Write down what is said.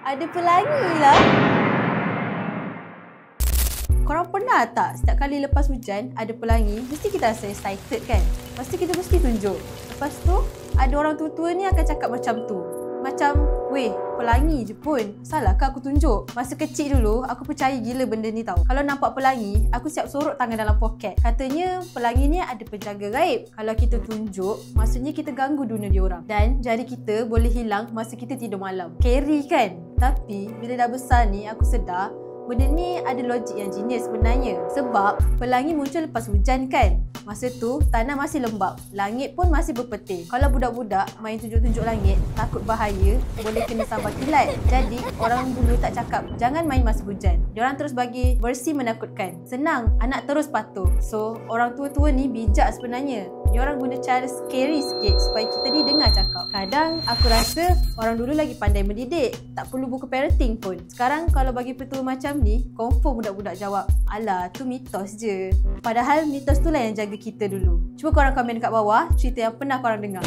Ada pelangi lah. Korang pernah tak setiap kali lepas hujan ada pelangi, mesti kita rasa excited kan? Pasti kita mesti tunjuk. Lepas tu ada orang tua-tua ni akan cakap macam tu. Macam, weh, pelangi je pun. Salahkah aku tunjuk? Masa kecil dulu, aku percaya gila benda ni tau. Kalau nampak pelangi, aku siap sorot tangan dalam poket. Katanya pelangi ni ada penjaga gaib. Kalau kita tunjuk, maksudnya kita ganggu dunia diorang. Dan jari kita boleh hilang masa kita tidur malam. Scary kan? Tapi bila dah besar ni, aku sedar benda ni ada logik yang genius sebenarnya. Sebab pelangi muncul lepas hujan kan? Masa tu tanah masih lembap, langit pun masih berpetir. Kalau budak-budak main tunjuk-tunjuk langit, takut bahaya, boleh kena sambar kilat. Jadi orang dulu tak cakap jangan main masa hujan. Diorang terus bagi versi menakutkan. Senang, anak terus patuh. So orang tua-tua ni bijak sebenarnya. Diorang guna cara scary sikit supaya kita ni dengar cakap. Kadang aku rasa orang dulu lagi pandai mendidik. Tak perlu buku parenting pun. Sekarang kalau bagi petua macam ni, confirm budak-budak jawab, alah tu mitos je. Padahal mitos tu lah yang jaga kita dulu. Cuba korang komen kat bawah cerita yang pernah korang dengar.